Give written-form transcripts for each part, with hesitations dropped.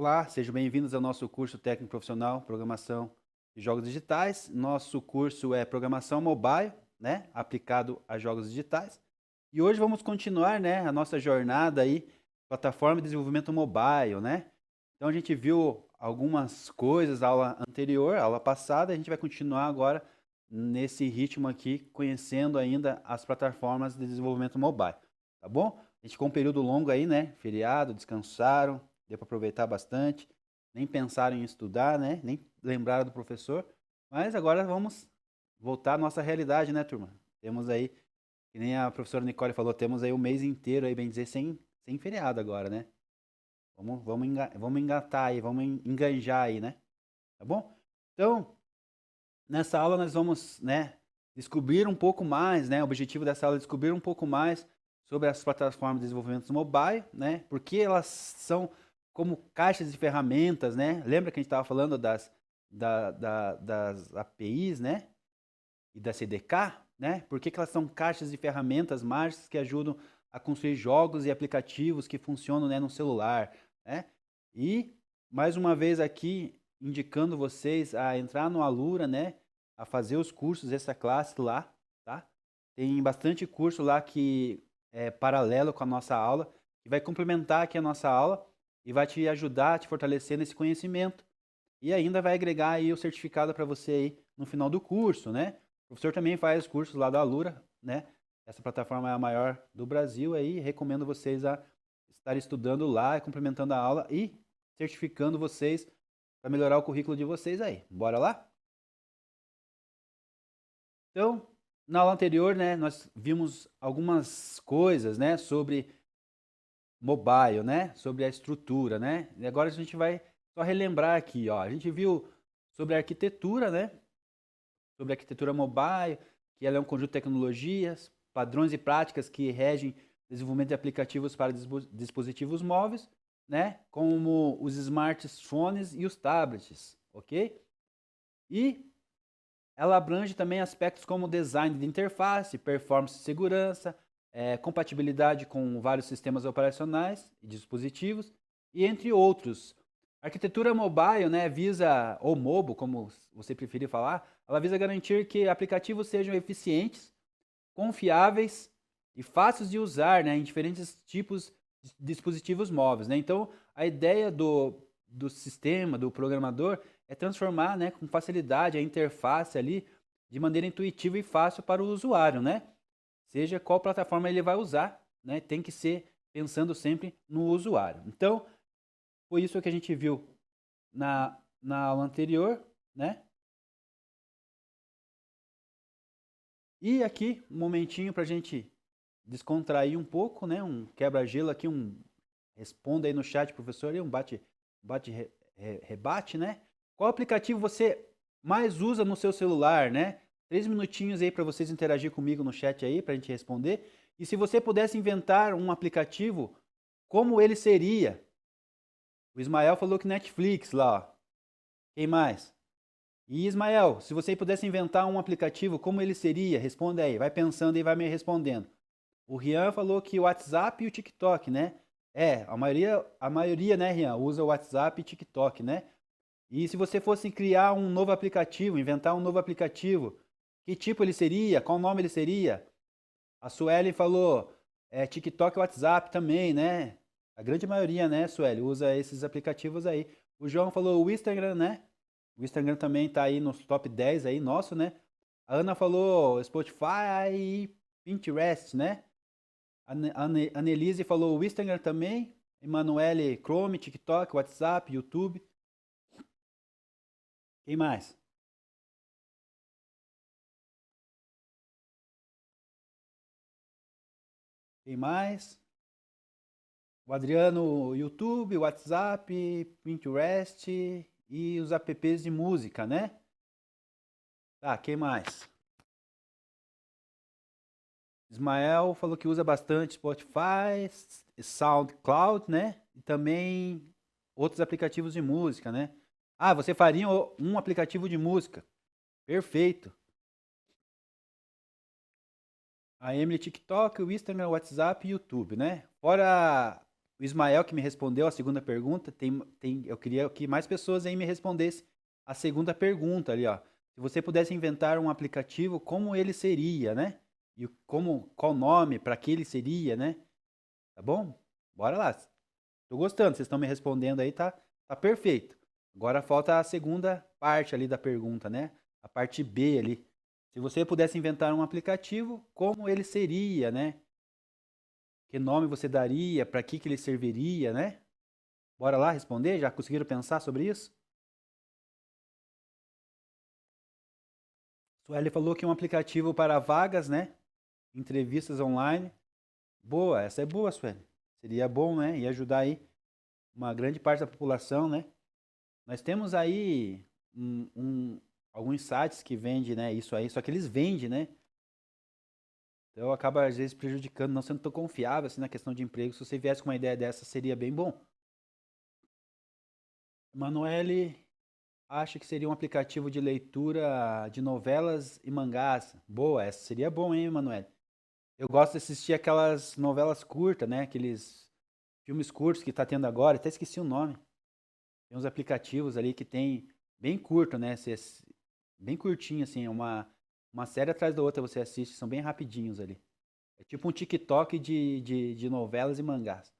Olá, sejam bem-vindos ao nosso curso técnico profissional Programação de Jogos Digitais. Nosso curso é Programação Mobile, né, aplicado a jogos digitais. E hoje vamos continuar, né, a nossa jornada aí, plataforma de desenvolvimento mobile, né? Então a gente viu algumas coisas na aula anterior, aula passada, a gente vai continuar agora nesse ritmo aqui, conhecendo ainda as plataformas de desenvolvimento mobile, tá bom? A gente ficou um período longo aí, né? Feriado, descansaram, deu para aproveitar bastante, nem pensaram em estudar, né? Nem lembraram do professor, mas agora vamos voltar à nossa realidade, né, turma? Temos aí, que nem a professora Nicole falou, temos aí o mês inteiro aí, bem dizer, sem feriado agora, né? Vamos engatar aí, vamos enganjar aí, né? Tá bom? Então, nessa aula nós vamos, né, descobrir um pouco mais, né? O objetivo dessa aula é descobrir um pouco mais sobre as plataformas de desenvolvimento mobile, né? Porque elas são como caixas de ferramentas, né? Lembra que a gente estava falando das APIs, né? E da CDK, né? Por que elas são caixas de ferramentas mágicas que ajudam a construir jogos e aplicativos que funcionam, né, no celular, né? E mais uma vez aqui indicando vocês a entrar no Alura, né? A fazer os cursos dessa classe lá, tá? Tem bastante curso lá que é paralelo com a nossa aula, que vai complementar aqui a nossa aula e vai te ajudar, te fortalecer nesse conhecimento. E ainda vai agregar aí o certificado para você aí no final do curso, né? O professor também faz cursos lá da Alura, né? Essa plataforma é a maior do Brasil aí, recomendo vocês a estar estudando lá, complementando a aula e certificando vocês para melhorar o currículo de vocês aí. Bora lá? Então, na aula anterior, né, nós vimos algumas coisas, né, sobre mobile, né, sobre a estrutura, né? E agora a gente vai só relembrar aqui, ó. A gente viu sobre a arquitetura, né? Sobre a arquitetura mobile, que ela é um conjunto de tecnologias, padrões e práticas que regem o desenvolvimento de aplicativos para dispositivos móveis, né? Como os smartphones e os tablets, ok? E ela abrange também aspectos como design de interface, performance e segurança, compatibilidade com vários sistemas operacionais e dispositivos, e entre outros. A arquitetura mobile, né, visa, ou mobile, como você preferir falar, ela visa garantir que aplicativos sejam eficientes, confiáveis e fáceis de usar, né, em diferentes tipos de dispositivos móveis, né? Então, a ideia do sistema, do programador, é transformar, né, com facilidade a interface ali de maneira intuitiva e fácil para o usuário, né? Seja qual plataforma ele vai usar, né? Tem que ser pensando sempre no usuário. Então, foi isso que a gente viu na aula anterior, né? E aqui, um momentinho para a gente descontrair um pouco, né? Um quebra-gelo aqui, responda aí no chat, professor, e um rebate, né? Qual aplicativo você mais usa no seu celular, né? 3 minutinhos aí para vocês interagir comigo no chat aí, para a gente responder. E se você pudesse inventar um aplicativo, como ele seria? O Ismael falou que Netflix lá, ó. Quem mais? E Ismael, se você pudesse inventar um aplicativo, como ele seria? Responda aí, vai pensando e vai me respondendo. O Rian falou que o WhatsApp e o TikTok, né? A maioria, né, Rian, usa o WhatsApp e TikTok, né? E se você fosse criar um novo aplicativo, inventar um novo aplicativo, que tipo ele seria? Qual nome ele seria? A Suelen falou, TikTok e WhatsApp também, né? A grande maioria, né, Sueli, usa esses aplicativos aí. O João falou o Instagram, né? O Instagram também tá aí nos top 10 aí, nosso, né? A Ana falou Spotify e Pinterest, né? A Annelise falou o Instagram também. Emanuele, Chrome, TikTok, WhatsApp, YouTube. Quem mais? Quem mais? O Adriano, YouTube, WhatsApp, Pinterest e os apps de música, né? Tá, quem mais? Ismael falou que usa bastante Spotify, SoundCloud, né? E também outros aplicativos de música, né? Ah, você faria um aplicativo de música. Perfeito. A Emily TikTok, o Instagram, o WhatsApp e YouTube, né? Fora O Ismael que me respondeu a segunda pergunta, eu queria que mais pessoas aí me respondessem a segunda pergunta ali, ó. Se você pudesse inventar um aplicativo, como ele seria, né? E qual nome, para que ele seria, né? Tá bom? Bora lá. Tô gostando, vocês estão me respondendo aí, tá perfeito. Agora falta a segunda parte ali da pergunta, né? A parte B ali. Se você pudesse inventar um aplicativo, como ele seria, né? Que nome você daria? Para que ele serviria, né? Bora lá responder? Já conseguiram pensar sobre isso? Sueli falou que é um aplicativo para vagas, né? Entrevistas online. Boa, essa é boa, Sueli. Seria bom, né? E ajudar aí uma grande parte da população, né? Nós temos aí alguns sites que vendem, né, isso aí, só que eles vendem, né? Então acaba às vezes prejudicando, não sendo tão confiável assim na questão de emprego. Se você viesse com uma ideia dessa, seria bem bom. Emanuele acha que seria um aplicativo de leitura de novelas e mangás. Boa, essa seria bom, hein, Emanuele? Eu gosto de assistir aquelas novelas curtas, né? Aqueles filmes curtos que tá tendo agora, até esqueci o nome. Tem uns aplicativos ali que tem bem curto, né? Bem curtinho, assim, uma série atrás da outra você assiste, são bem rapidinhos ali. É tipo um TikTok de novelas e mangás.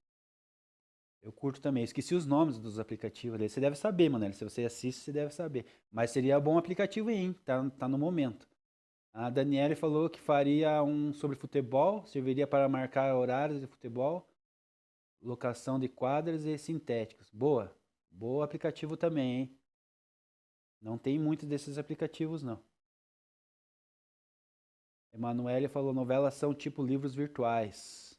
Eu curto também. Esqueci os nomes dos aplicativos ali. Você deve saber, Manel. Se você assiste, você deve saber. Mas seria bom aplicativo aí, hein? Tá no momento. A Daniele falou que faria um sobre futebol, serviria para marcar horários de futebol, locação de quadras e sintéticos. Boa. Boa aplicativo também, hein? Não tem muitos desses aplicativos, não. Emanuele falou, novelas são tipo livros virtuais.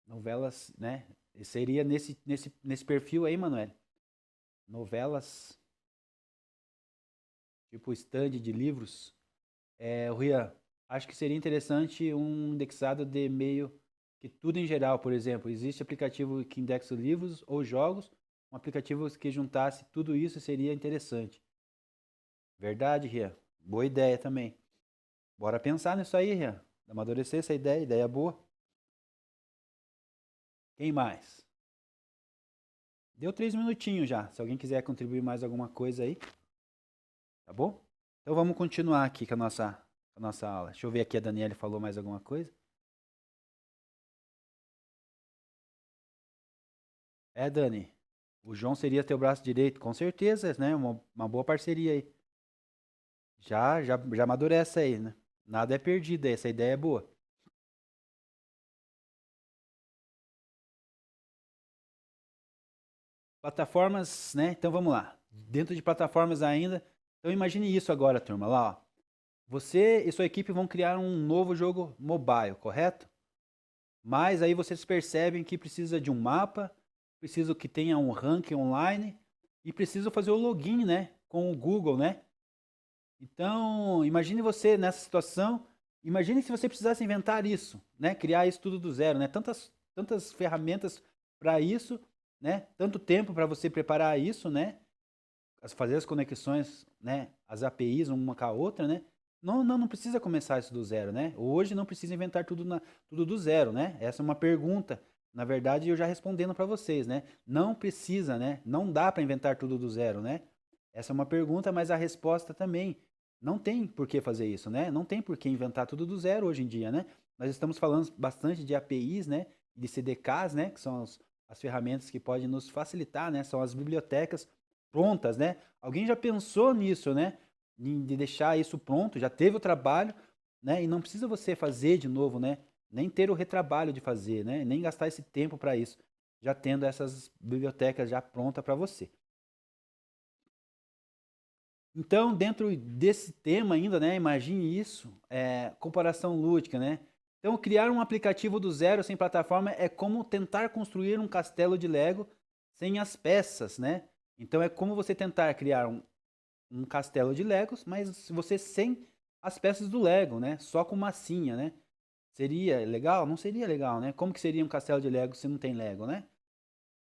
Novelas, né? Seria nesse perfil aí, Emanuele. Novelas, tipo stand de livros. Rian, acho que seria interessante um indexado de e-mail que tudo em geral, por exemplo, existe aplicativo que indexa livros ou jogos, um aplicativo que juntasse tudo isso seria interessante. Verdade, Rian? Boa ideia também. Bora pensar nisso aí, Rian. Amadurecer essa ideia boa. Quem mais? Deu 3 minutinhos já. Se alguém quiser contribuir mais alguma coisa aí, tá bom? Então vamos continuar aqui com a nossa aula. Deixa eu ver aqui, a Daniela falou mais alguma coisa. Dani, o João seria teu braço direito, com certeza, né? Uma boa parceria aí. Já amadurece aí, né? Nada é perdido aí, essa ideia é boa. Plataformas, né? Então vamos lá. Dentro de plataformas ainda. Então imagine isso agora, turma. Lá, ó. Você e sua equipe vão criar um novo jogo mobile, correto? Mas aí vocês percebem que precisa de um mapa, precisa que tenha um ranking online e precisa fazer o login, né? Com o Google, né? Então, imagine você nessa situação. Imagine se você precisasse inventar isso, né? Criar isso tudo do zero, né? Tantas ferramentas para isso, né? Tanto tempo para você preparar isso, né? Fazer as conexões, né? As APIs uma com a outra, né? Não precisa começar isso do zero, né? Hoje não precisa inventar tudo do zero, né? Essa é uma pergunta. Na verdade, eu já respondendo para vocês, né? Não precisa, né? Não dá para inventar tudo do zero, né? Essa é uma pergunta, mas a resposta também. Não tem por que fazer isso, né? Não tem por que inventar tudo do zero hoje em dia, né? Nós estamos falando bastante de APIs, né? De CDKs, né? Que são as ferramentas que podem nos facilitar, né? São as bibliotecas prontas, né? Alguém já pensou nisso, né? De deixar isso pronto, já teve o trabalho, né? E não precisa você fazer de novo, né? Nem ter o retrabalho de fazer, né? Nem gastar esse tempo para isso, já tendo essas bibliotecas já prontas para você. Então, dentro desse tema ainda, né? Imagine isso, comparação lúdica, né? Então, criar um aplicativo do zero sem plataforma é como tentar construir um castelo de Lego sem as peças, né? Então, é como você tentar criar um castelo de Legos, mas você sem as peças do Lego, né? Só com massinha, né? Seria legal? Não seria legal, né? Como que seria um castelo de Lego se não tem Lego, né?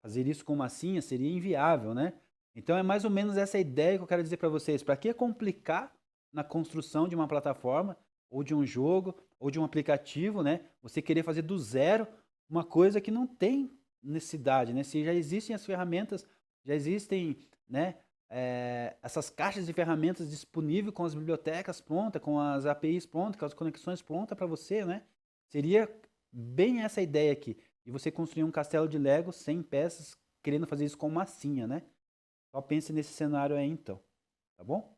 Fazer isso com massinha seria inviável, né? Então é mais ou menos essa ideia que eu quero dizer para vocês. Para que complicar na construção de uma plataforma, ou de um jogo, ou de um aplicativo, né? Você querer fazer do zero, uma coisa que não tem necessidade, né? Se já existem as ferramentas, já existem, né, essas caixas de ferramentas disponíveis com as bibliotecas prontas, com as APIs prontas, com as conexões prontas para você, né? Seria bem essa ideia aqui. E você construir um castelo de Lego sem peças, querendo fazer isso com massinha, né? Só pense nesse cenário aí então, tá bom?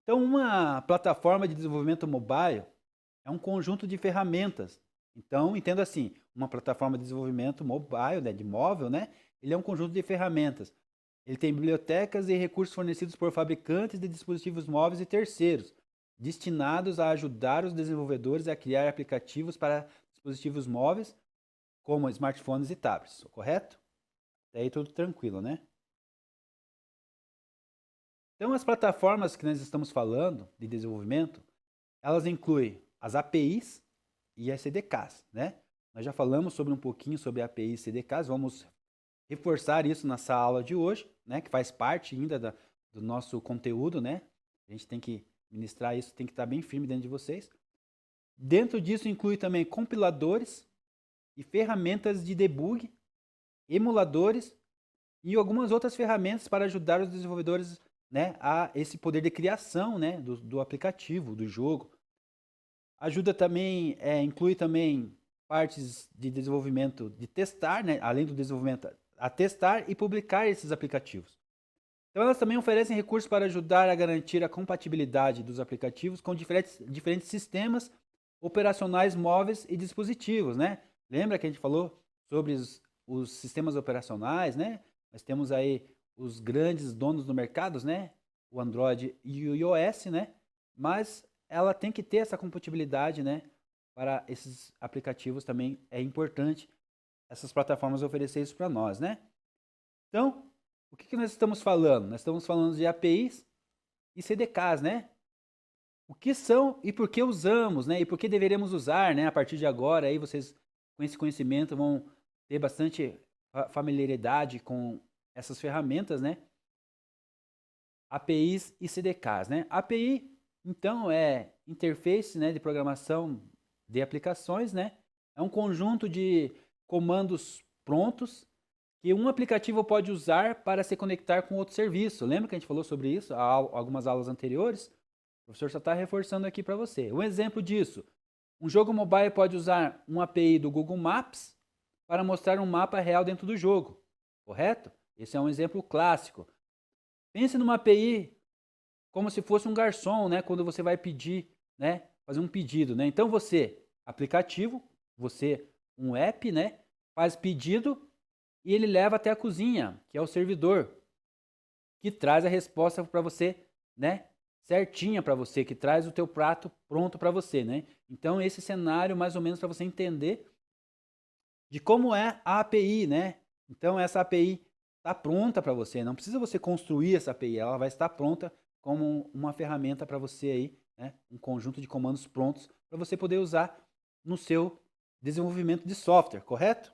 Então, uma plataforma de desenvolvimento mobile é um conjunto de ferramentas. Então, entendo assim, uma plataforma de desenvolvimento mobile, né, de móvel, né? Ele é um conjunto de ferramentas. Ele tem bibliotecas e recursos fornecidos por fabricantes de dispositivos móveis e terceiros, destinados a ajudar os desenvolvedores a criar aplicativos para dispositivos móveis, como smartphones e tablets, correto? Até aí tudo tranquilo, né? Então, as plataformas que nós estamos falando de desenvolvimento, elas incluem as APIs e as CDKs, né? Nós já falamos sobre um pouquinho sobre APIs e CDKs, vamos reforçar isso nessa aula de hoje, né? Que faz parte ainda do nosso conteúdo, né? A gente tem que ministrar isso, tem que estar bem firme dentro de vocês. Dentro disso inclui também compiladores e ferramentas de debug, emuladores e algumas outras ferramentas para ajudar os desenvolvedores, né, a esse poder de criação, né, do aplicativo, do jogo. Ajuda também, inclui também partes de desenvolvimento, de testar, né, além do desenvolvimento, a testar e publicar esses aplicativos. Então elas também oferecem recursos para ajudar a garantir a compatibilidade dos aplicativos com diferentes sistemas operacionais móveis e dispositivos, né? Lembra que a gente falou sobre os sistemas operacionais, né? Nós temos aí os grandes donos do mercado, né? O Android e o iOS, né? Mas ela tem que ter essa compatibilidade, né? Para esses aplicativos também é importante essas plataformas oferecer isso para nós, né? Então, o que nós estamos falando? Nós estamos falando de APIs e CDKs, né? O que são e por que usamos, né? E por que deveremos usar, né? A partir de agora, aí vocês com esse conhecimento vão ter bastante familiaridade com essas ferramentas, né? APIs e CDKs, né? API, então, é interface, né, de programação de aplicações, né? É um conjunto de comandos prontos que um aplicativo pode usar para se conectar com outro serviço. Lembra que a gente falou sobre isso há algumas aulas anteriores? O professor só está reforçando aqui para você. Um exemplo disso, um jogo mobile pode usar um API do Google Maps para mostrar um mapa real dentro do jogo, correto? Esse é um exemplo clássico. Pense numa API como se fosse um garçom, né? Quando você vai pedir, né? Fazer um pedido, né? Então você, aplicativo, você, um app, né? Faz pedido e ele leva até a cozinha, que é o servidor, que traz a resposta para você, né? Certinha para você, que traz o teu prato pronto para você, né? Então esse cenário mais ou menos para você entender de como é a API, né? Então essa API está pronta para você, não precisa você construir essa API, ela vai estar pronta como uma ferramenta para você aí, né? Um conjunto de comandos prontos para você poder usar no seu desenvolvimento de software, correto?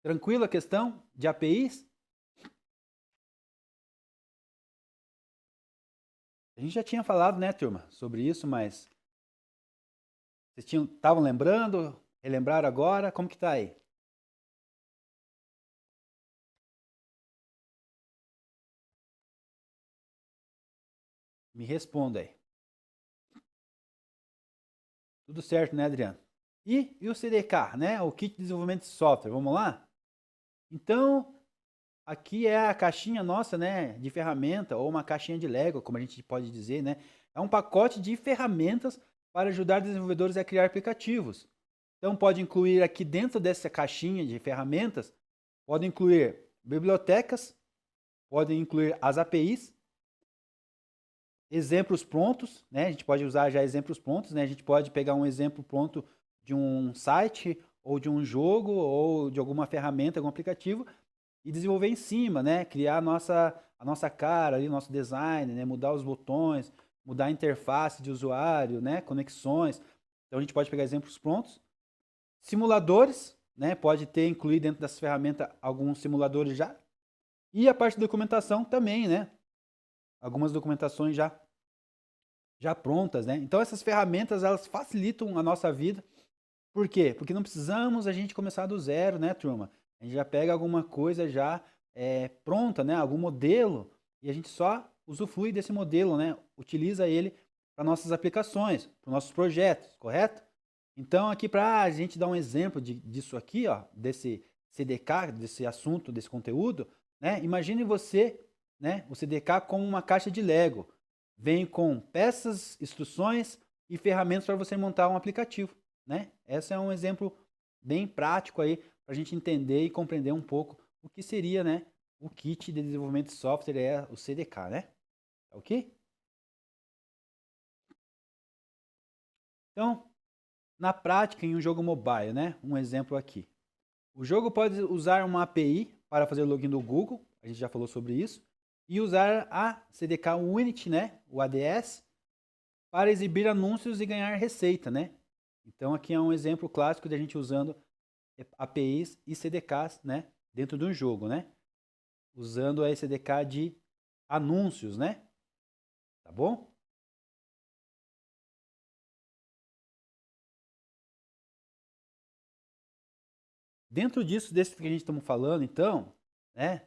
Tranquilo a questão de APIs? A gente já tinha falado, né, turma, sobre isso, mas vocês estavam lembrando? Relembraram agora? Como que tá aí? Me responda aí. Tudo certo, né, Adriano? E o CDK, né? O Kit de Desenvolvimento de Software. Vamos lá? Então, aqui é a caixinha nossa, né, de ferramenta, ou uma caixinha de Lego, como a gente pode dizer, né? É um pacote de ferramentas para ajudar desenvolvedores a criar aplicativos. Então, pode incluir aqui dentro dessa caixinha de ferramentas, pode incluir bibliotecas, pode incluir as APIs, exemplos prontos, né? A gente pode usar já exemplos prontos, né? A gente pode pegar um exemplo pronto de um site, ou de um jogo, ou de alguma ferramenta, algum aplicativo, e desenvolver em cima, né? Criar a nossa cara ali, nosso design, né? Mudar os botões, mudar a interface de usuário, né? Conexões. Então a gente pode pegar exemplos prontos. Simuladores, né? Pode ter incluído dentro dessa ferramenta alguns simuladores já. E a parte de documentação também, né? Algumas documentações já já prontas, né? Então essas ferramentas elas facilitam a nossa vida. Por quê? Porque não precisamos a gente começar do zero, né, turma? A gente já pega alguma coisa já pronta, né? Algum modelo e a gente só usufrui desse modelo, né? Utiliza ele para nossas aplicações, para nossos projetos, correto? Então aqui para a gente dar um exemplo disso aqui, ó, desse CDK, desse assunto, desse conteúdo, né? Imagine você, né, o CDK como uma caixa de Lego. Vem com peças, instruções e ferramentas para você montar um aplicativo, né? Esse é um exemplo bem prático aí para a gente entender e compreender um pouco o que seria, né, o kit de desenvolvimento de software, é o CDK, né? Ok? Então, na prática, em um jogo mobile, né? Um exemplo aqui. O jogo pode usar uma API para fazer o login do Google, a gente já falou sobre isso, e usar a CDK Unity, né, o ADS, para exibir anúncios e ganhar receita, né? Então aqui é um exemplo clássico de a gente usando APIs e CDKs, né, dentro de um jogo, né? Usando a CDK de anúncios, né? Tá bom? Dentro disso, desse que a gente estamos falando, então, né?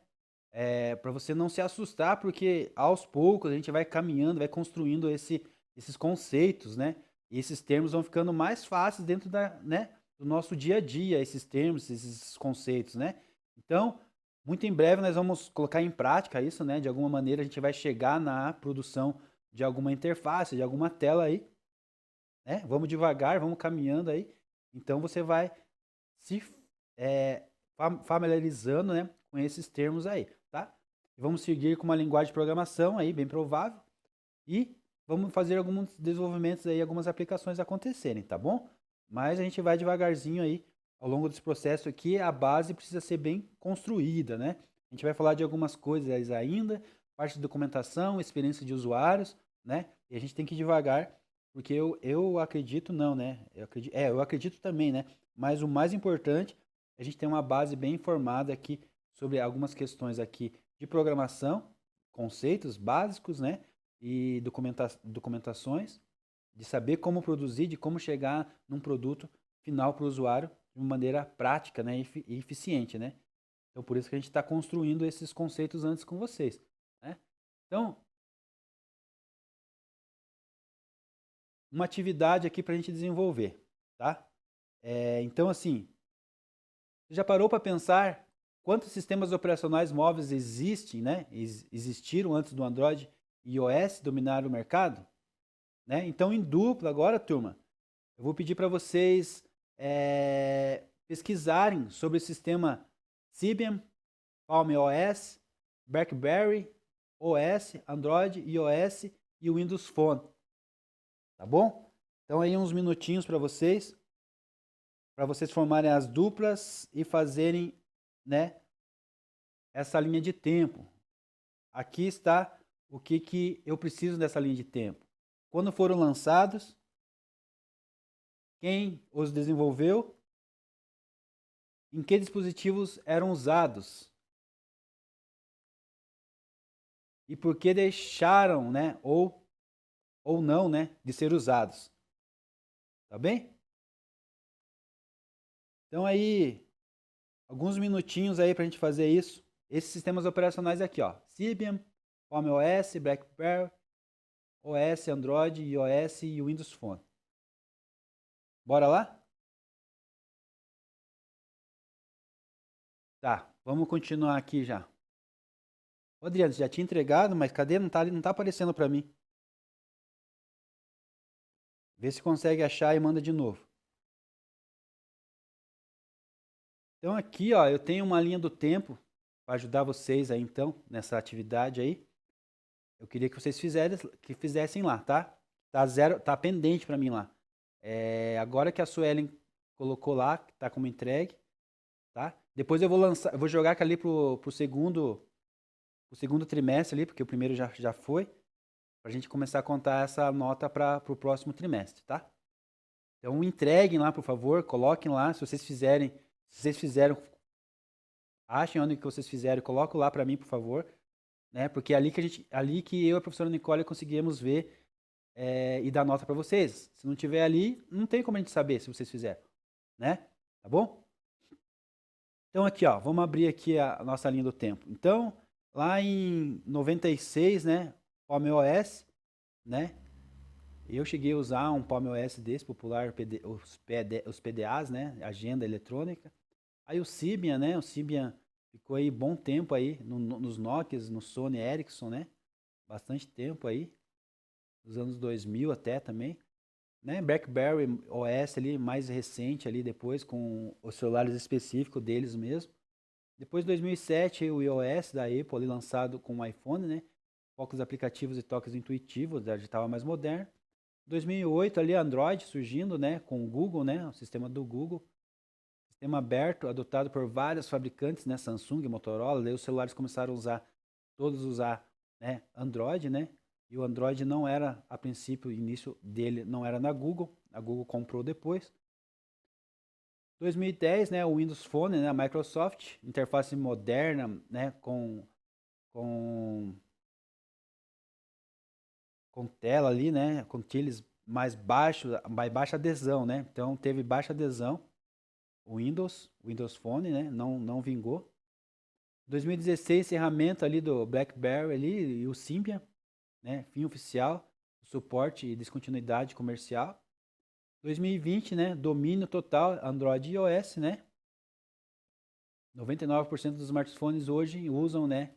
Para você não se assustar, porque aos poucos a gente vai caminhando, vai construindo esses conceitos, né? E esses termos vão ficando mais fáceis dentro né, do nosso dia a dia, esses termos, esses conceitos, né? Então, muito em breve nós vamos colocar em prática isso, né? De alguma maneira a gente vai chegar na produção de alguma interface, de alguma tela aí, né? Vamos devagar, vamos caminhando aí. Então você vai se é, familiarizando, né, com esses termos aí, tá? Vamos seguir com uma linguagem de programação aí, bem provável, e vamos fazer alguns desenvolvimentos aí, algumas aplicações acontecerem, tá bom? Mas a gente vai devagarzinho aí, ao longo desse processo aqui, a base precisa ser bem construída, né? A gente vai falar de algumas coisas ainda, parte de documentação, experiência de usuários, né? E a gente tem que ir devagar, porque eu acredito não, né? Eu acredito também, né? Mas o mais importante, a gente tem uma base bem informada aqui sobre algumas questões aqui de programação, conceitos básicos, né? E documentações, de saber como produzir, de como chegar num produto final para o usuário de uma maneira prática, né, e eficiente, né? Então, por isso que a gente está construindo esses conceitos antes com vocês, né? Então, uma atividade aqui para a gente desenvolver, tá? Então, assim, você já parou para pensar quantos sistemas operacionais móveis existem, né? Existiram antes do Android e iOS dominar o mercado? Né? Então, em dupla agora, turma, eu vou pedir para vocês pesquisarem sobre o sistema Symbian, Palm OS, BlackBerry OS, Android, iOS e o Windows Phone, tá bom? Então aí uns minutinhos para vocês formarem as duplas e fazerem, né, essa linha de tempo. Aqui está o que eu preciso dessa linha de tempo. Quando foram lançados, quem os desenvolveu, em que dispositivos eram usados e por que deixaram, né, ou não, né, de ser usados. Tá bem? Então aí, alguns minutinhos aí para a gente fazer isso. Esses sistemas operacionais aqui, ó, Symbian, Palm OS, BlackBerry, OS, Android, iOS e Windows Phone. Bora lá? Tá, vamos continuar aqui já. Ô, Adriano, já tinha entregado, mas cadê? Não tá aparecendo para mim. Vê se consegue achar e manda de novo. Então aqui, ó, eu tenho uma linha do tempo para ajudar vocês aí então nessa atividade aí. Eu queria que vocês fizessem lá, tá? Tá zero, tá pendente para mim lá. Agora que a Suelen colocou lá, que tá como entregue, tá? Depois eu vou lançar, eu vou jogar ali pro segundo trimestre ali, porque o primeiro já foi, pra gente começar a contar essa nota para pro próximo trimestre, tá? Então entreguem lá, por favor, coloquem lá, se vocês fizeram, achem onde que vocês fizeram, coloquem lá para mim, por favor, né? Porque é ali que eu e a professora Nicole conseguimos ver e dar nota para vocês. Se não tiver ali, não tem como a gente saber se vocês fizeram, né? Tá bom? Então aqui, ó, vamos abrir aqui a nossa linha do tempo. Então, lá em 96, né, Palm OS, né? Eu cheguei a usar um Palm OS desse, popular, os PDAs, né? Agenda eletrônica. Aí o Symbian, né? O Symbian ficou aí bom tempo aí nos Nokias, no Sony Ericsson, né? Bastante tempo aí, dos anos 2000 até também. Né? BlackBerry OS ali, mais recente ali depois, com os celulares específicos deles mesmo. Depois de 2007, o iOS da Apple ali lançado com o iPhone, né? Focos aplicativos e toques intuitivos, já estava mais moderno. 2008 ali Android surgindo, né, com o Google, né, o sistema do Google, sistema aberto, adotado por vários fabricantes, né, Samsung, Motorola, daí os celulares começaram a usar, né, Android, né, e o Android não era, a princípio, o início dele não era na Google, a Google comprou depois. 2010, né, o Windows Phone, né, a Microsoft, interface moderna, né, com com tela ali, né, com tiles mais baixa adesão, né? Então teve baixa adesão o Windows Phone, né? Não vingou. 2016, encerramento ali do BlackBerry ali e o Symbian, né? Fim oficial, suporte e descontinuidade comercial. 2020, né? Domínio total Android e iOS, né? 99% dos smartphones hoje usam, né?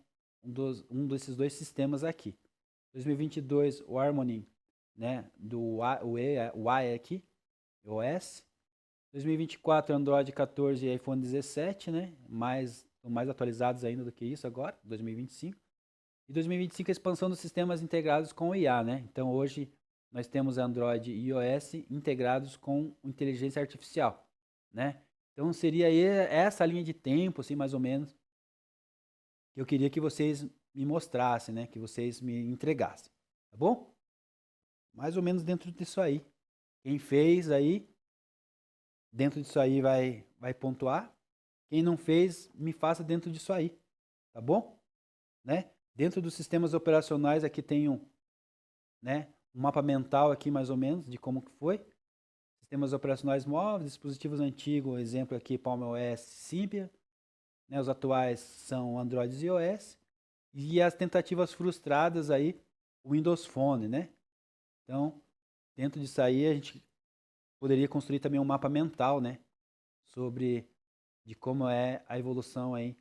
Um desses dois sistemas aqui. 2022, o Harmony, né? Do Y aqui, OS. 2024, Android 14 e iPhone 17, né? Mais atualizados ainda do que isso agora, 2025. E 2025 a expansão dos sistemas integrados com o IA, né? Então hoje nós temos Android e iOS integrados com inteligência artificial, né? Então seria aí essa linha de tempo, assim, mais ou menos, que eu queria que vocês me mostrassem, né? Que vocês me entregassem, tá bom? Mais ou menos dentro disso aí. Quem fez aí, dentro disso aí vai pontuar. Quem não fez, me faça dentro disso aí, tá bom? Né? Dentro dos sistemas operacionais aqui tem né, um mapa mental aqui mais ou menos de como que foi. Sistemas operacionais móveis, dispositivos antigos, exemplo aqui Palm OS, Symbian, né? Os atuais são Android e iOS. E as tentativas frustradas aí, o Windows Phone, né? Então, dentro disso aí a gente poderia construir também um mapa mental, né? Sobre de como é a evolução aí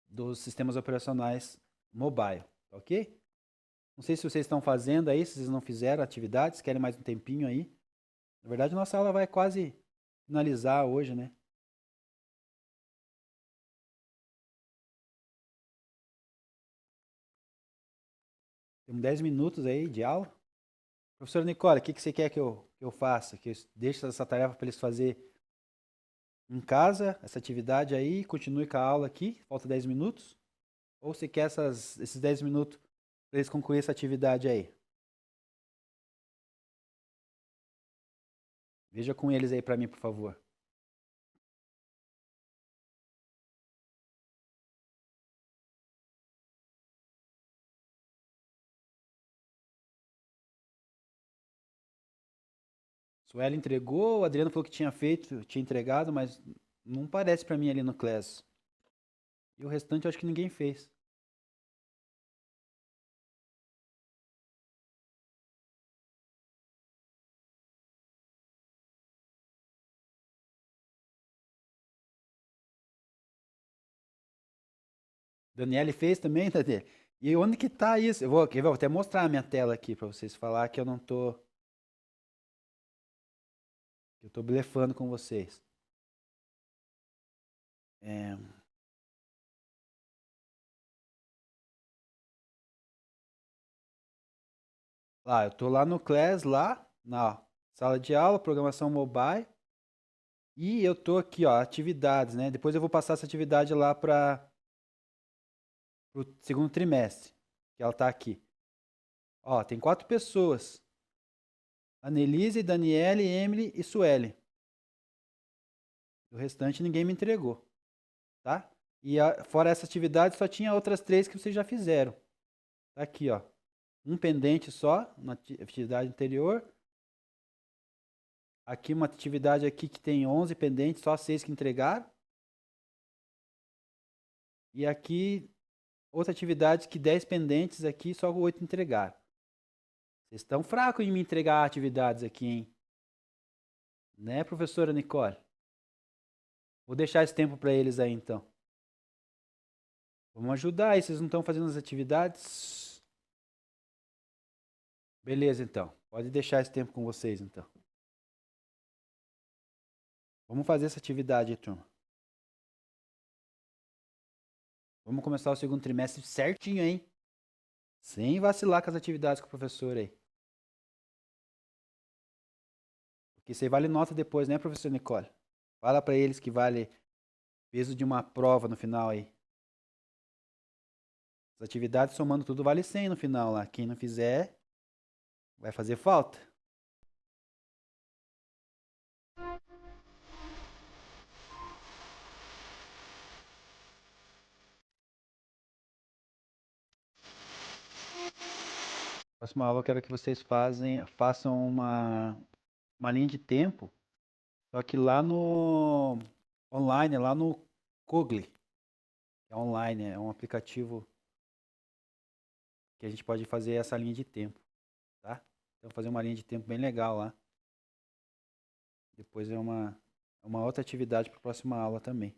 dos sistemas operacionais mobile, tá ok? Não sei se vocês estão fazendo aí, se vocês não fizeram atividades, querem mais um tempinho aí. Na verdade, nossa aula vai quase finalizar hoje, né? Temos 10 minutos aí de aula. Professora Nicole, o que você quer que eu faça? Que eu deixe essa tarefa para eles fazerem em casa, essa atividade aí, continue com a aula aqui, falta 10 minutos? Ou você quer esses 10 minutos para eles concluírem essa atividade aí? Veja com eles aí para mim, por favor. Suela entregou, o Adriano falou que tinha feito, tinha entregado, mas não parece para mim ali no Class. E o restante eu acho que ninguém fez. Daniele fez também, Tadê? E onde que tá isso? Eu vou até mostrar a minha tela aqui para vocês falar que eu não tô, que eu tô blefando com vocês. É, lá, eu tô lá no Class, lá na sala de aula, programação mobile, e eu tô aqui, ó, atividades, né? Depois eu vou passar essa atividade lá para o segundo trimestre, que ela tá aqui. Ó, tem 4 pessoas. Annelise, Daniele, Emily e Sueli. O restante ninguém me entregou, tá? E fora essa atividade, só tinha outras 3 que vocês já fizeram. Tá aqui, ó. um pendente só na atividade anterior. Aqui uma atividade aqui que tem 11 pendentes, só 6 que entregaram. E aqui outra atividade que 10 pendentes aqui, só 8 entregaram. Vocês estão fracos em me entregar atividades aqui, hein? Né, professora Nicole? Vou deixar esse tempo para eles aí, então. Vamos ajudar aí, vocês não estão fazendo as atividades? Beleza, então. Pode deixar esse tempo com vocês, então. Vamos fazer essa atividade aí, turma. Vamos começar o segundo trimestre certinho, hein? Sem vacilar com as atividades com o professor aí. Porque isso aí vale nota depois, né, professor Nicole? Fala para eles que vale peso de uma prova no final aí. As atividades somando tudo vale 100 no final lá. Quem não fizer, vai fazer falta. Próxima aula eu quero que vocês façam uma linha de tempo, só que lá no online, lá no Kugli. É online, é um aplicativo que a gente pode fazer essa linha de tempo, tá? Então fazer uma linha de tempo bem legal lá. Depois é uma outra atividade para a próxima aula também.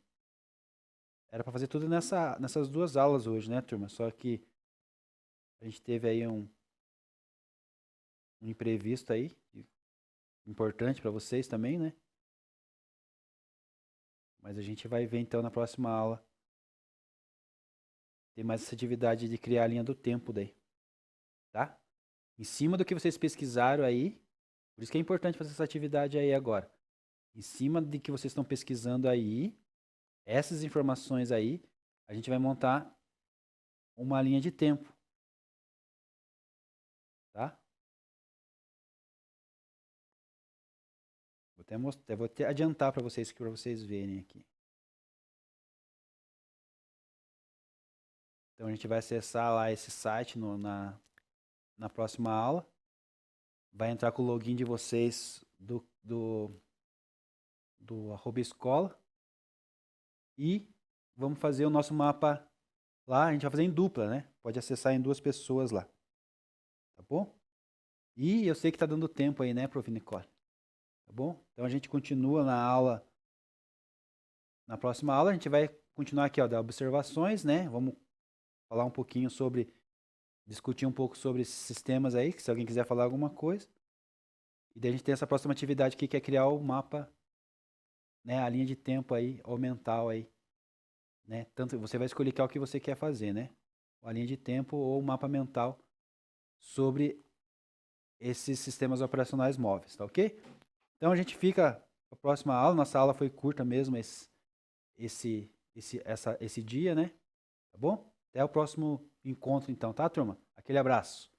Era para fazer tudo nessas duas aulas hoje, né, turma? Só que a gente teve aí um imprevisto aí, importante para vocês também, né? Mas a gente vai ver então na próxima aula. Tem mais essa atividade de criar a linha do tempo daí, tá? Em cima do que vocês pesquisaram aí, por isso que é importante fazer essa atividade aí agora. Em cima de que vocês estão pesquisando aí, essas informações aí, a gente vai montar uma linha de tempo, tá? Vou até adiantar para vocês verem aqui. Então a gente vai acessar lá esse site na próxima aula. Vai entrar com o login de vocês do @escola. E vamos fazer o nosso mapa lá. A gente vai fazer em dupla, né? Pode acessar em 2 pessoas lá. Tá bom? E eu sei que tá dando tempo aí, né, Prof. Nicole? Tá bom? Então a gente continua na aula. Na próxima aula a gente vai continuar aqui, ó, das observações, né? Vamos falar um pouquinho sobre, discutir um pouco sobre esses sistemas aí, que se alguém quiser falar alguma coisa. E daí a gente tem essa próxima atividade aqui, que é criar o mapa, né? A linha de tempo aí, ou mental aí, né? Tanto você vai escolher qual que você quer fazer, né? A linha de tempo ou o mapa mental sobre esses sistemas operacionais móveis, tá ok? Então a gente fica a próxima aula. Nossa aula foi curta mesmo esse dia, né? Tá bom? Até o próximo encontro então, tá, turma? Aquele abraço.